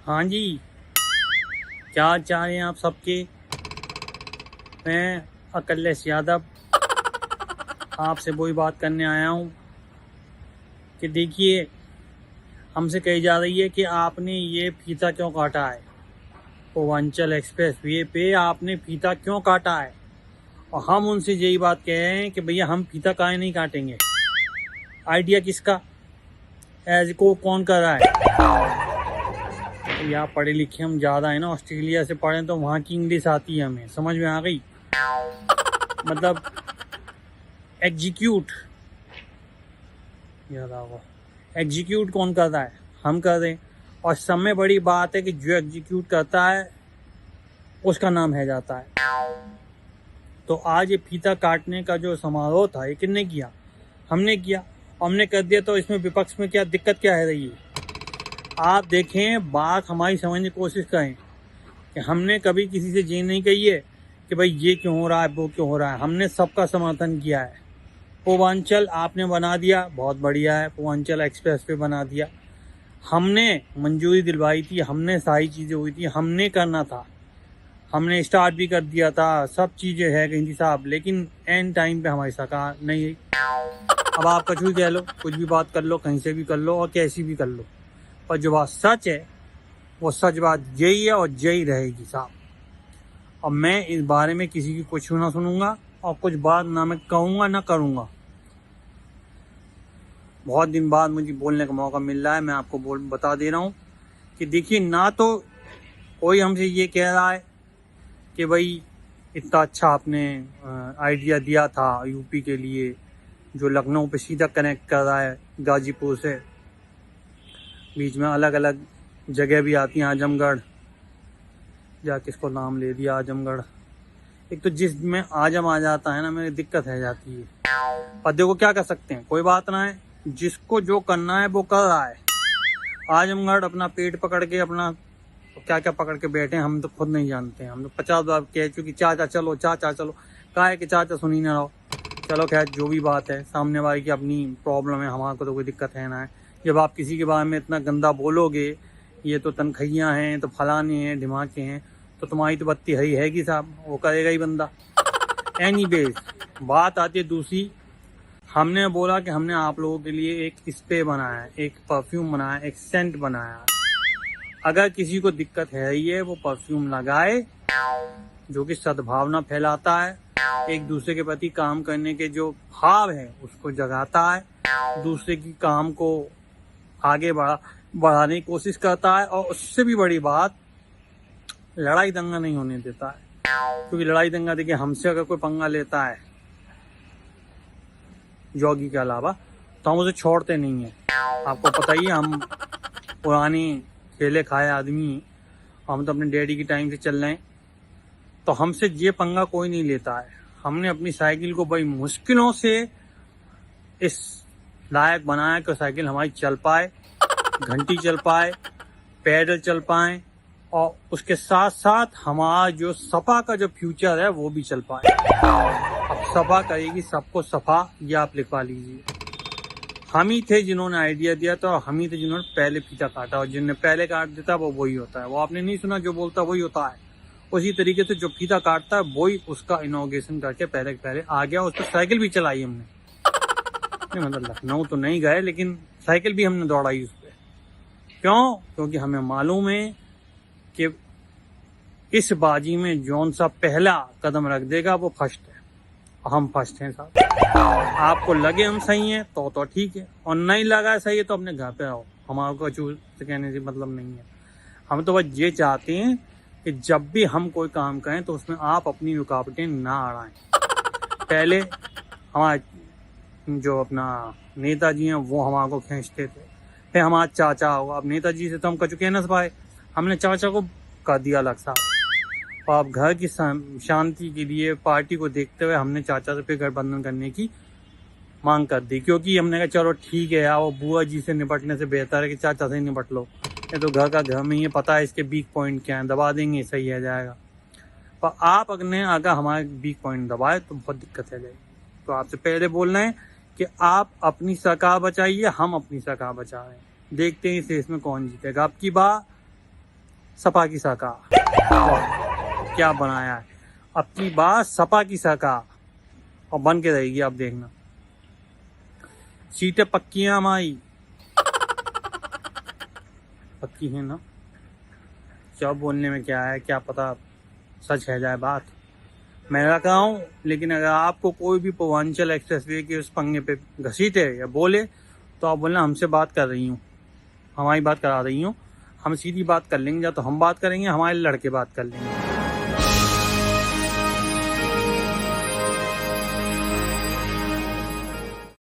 हाँ जी, क्या चाह रहे हैं आप सबके। मैं अकलेश यादव आपसे वही बात करने आया हूँ कि देखिए, हमसे कही जा रही है कि आपने ये फीता क्यों काटा है। पूर्वांचल एक्सप्रेस वे पे आपने फीता क्यों काटा है। और हम उनसे यही बात कह रहे हैं कि भैया हम फीता काहे नहीं काटेंगे। आइडिया किसका, एज को कौन कर रहा है। तो यहाँ पढ़े लिखे हम ज़्यादा है ना, ऑस्ट्रेलिया से पढ़े तो वहाँ की इंग्लिश आती है, हमें समझ में आ गई। मतलब एग्जीक्यूट, याद आवा, एग्जीक्यूट कौन करता है, हम कर रहे हैं। और सब में बड़ी बात है कि जो एग्जीक्यूट करता है उसका नाम है जाता है। तो आज ये फीता काटने का जो समारोह था, ये किसने किया, हमने किया। हमने कर दिया तो इसमें विपक्ष में क्या दिक्कत क्या है रही है। आप देखें, बात हमारी समझने की कोशिश करें कि हमने कभी किसी से ये नहीं कही है कि भाई ये क्यों हो रहा है, वो क्यों हो रहा है। हमने सबका समर्थन किया है। पूर्वांचल आपने बना दिया, बहुत बढ़िया है। पूर्वांचल एक्सप्रेस पे बना दिया, हमने मंजूरी दिलवाई थी, हमने सारी चीज़ें हुई थी, हमने करना था, हमने स्टार्ट भी कर दिया था, सब चीज़ें है कहीं साहब। लेकिन एंड टाइम पे हमारी सरकार नहीं है। अब आप कुछ भी कह लो, कुछ भी बात कर लो, कहीं से भी कर लो और कैसी भी कर लो, पर जो बात सच है वो सच बात यही है और यही रहेगी साहब। और मैं इस बारे में किसी की कुछ ना सुनूंगा और कुछ बात ना मैं कहूँगा ना करूँगा। बहुत दिन बाद मुझे बोलने का मौका मिल रहा है, मैं आपको बता दे रहा हूँ कि देखिए, ना तो कोई हमसे ये कह रहा है कि भाई इतना अच्छा आपने आइडिया दिया था यूपी के लिए, जो लखनऊ पे सीधा कनेक्ट कर रहा है गाजीपुर से, बीच में अलग अलग जगह भी आती हैं, आजमगढ़, या किसको नाम ले दिया आजमगढ़। एक तो जिसमें आजम आ जाता है ना, मेरी दिक्कत है जाती है। और देखो क्या कर सकते हैं, कोई बात ना है, जिसको जो करना है वो कर रहा है। आजमगढ़ अपना पेट पकड़ के अपना क्या क्या पकड़ के बैठे हैं, हम तो खुद नहीं जानते हैं। हम तो 50 बार कह चुकी चाचा चलो चाचा चलो, कहा है कि चाचा सुनी ना रहो। चलो खैर, जो भी बात है, सामने वाले की अपनी प्रॉब्लम है, हमारे को तो कोई दिक्कत है ना है। जब आप किसी के बारे में इतना गंदा बोलोगे, ये तो तनखैयाँ हैं, तो फलाने हैं, ढिमाके हैं, तो तुम्हारी तो बत्ती हरी हैगी साहब, वो करेगा ही बंदा। एनीवेज, बात आती है दूसरी। हमने बोला कि हमने आप लोगों के लिए एक स्प्रे बनाया है, एक परफ्यूम बनाया, एक सेंट बनाया है। अगर किसी को दिक्कत है ही है, वो परफ्यूम लगाए, जो कि सद्भावना फैलाता है, एक दूसरे के प्रति काम करने के जो भाव है उसको जगाता है, दूसरे की काम को आगे बढ़ाने की कोशिश करता है, और उससे भी बड़ी बात, लड़ाई दंगा नहीं होने देता है। क्योंकि लड़ाई दंगा देखिए, हमसे अगर कोई पंगा लेता है योगी के अलावा, तो हम उसे छोड़ते नहीं है। आपको पता ही है, हम पुराने खेले खाए आदमी हैं, हम तो अपने डैडी के टाइम से चल रहे हैं, तो हमसे ये पंगा कोई नहीं लेता है। हमने अपनी साइकिल को बड़ी मुश्किलों से इस लायक बनाया कि साइकिल हमारी चल पाए, घंटी चल पाए, पैदल चल पाए, और उसके साथ साथ हमारा जो सपा का जो फ्यूचर है वो भी चल पाए। अब सपा करेगी सबको सफा, ये आप लिखवा लीजिए। हम ही थे जिन्होंने आइडिया दिया था, और हम ही थे जिन्होंने पहले फीता काटा, और जिन्होंने पहले काट देता वो वही होता है। वो आपने नहीं सुना, जो बोलता वही होता है। उसी तरीके से जो फीता काटता है वही उसका इनॉग्रेशन करके पहले आ गया। उस पर साइकिल भी चलाई हमने, नहीं मतलब लखनऊ तो नहीं गए, लेकिन साइकिल भी हमने दौड़ाई उस पर। क्यों? क्योंकि हमें मालूम है कि इस बाजी में जौन सा पहला कदम रख देगा वो फर्स्ट है, और हम फर्स्ट हैं साहब। आपको लगे हम सही हैं तो ठीक है, और नहीं लगा सही है तो अपने घर पे रहो, हमारे को चूज कहने से मतलब नहीं है। हम तो बस ये चाहते हैं कि जब भी हम कोई काम करें तो उसमें आप अपनी रुकावटें ना अड़ाएं। पहले हमारे जो अपना नेताजी हैं वो हमारे को खींचते थे, फिर हमारा चाचा होगा। अब नेताजी से तो हम कचू कह ना पाए, हमने चाचा को कर दिया अलग साहब। और अब घर की शांति के लिए, पार्टी को देखते हुए, हमने चाचा से फिर गठबंधन करने की मांग कर दी। क्योंकि हमने कहा चलो ठीक है यार, वो बुआ जी से निपटने से बेहतर है कि चाचा से ही निपट लो। ये तो घर का घर में ही पता है इसके वीक पॉइंट क्या है, दबा देंगे सही आ जाएगा। पर आप अगर हमारे वीक पॉइंट दबाए तो बहुत दिक्कत है जाएगी। तो आपसे पहले बोलना है कि आप अपनी सरकार बचाइए, हम अपनी सरकार बचा रहे हैं। देखते हैं इस में कौन जीतेगा। अब की बार सपा की सरकार। वाह, क्या बनाया है। अब की बात सपा की सरकार और बन के रहेगी, आप देखना। सीटें पक्की हैं हमारी, पक्की है ना। क्या बोलने में क्या है, क्या पता सच है जाए बात, मैं रख रहा हूँ। लेकिन अगर आपको कोई भी पूर्वांचल एक्सप्रेसवे के उस पंगे पे घसीटे या बोले तो आप बोलना हमसे बात कर रही हूँ, हमारी बात करा रही हूँ। हम सीधी बात कर लेंगे, या तो हम बात करेंगे, हमारे लड़के बात कर लेंगे।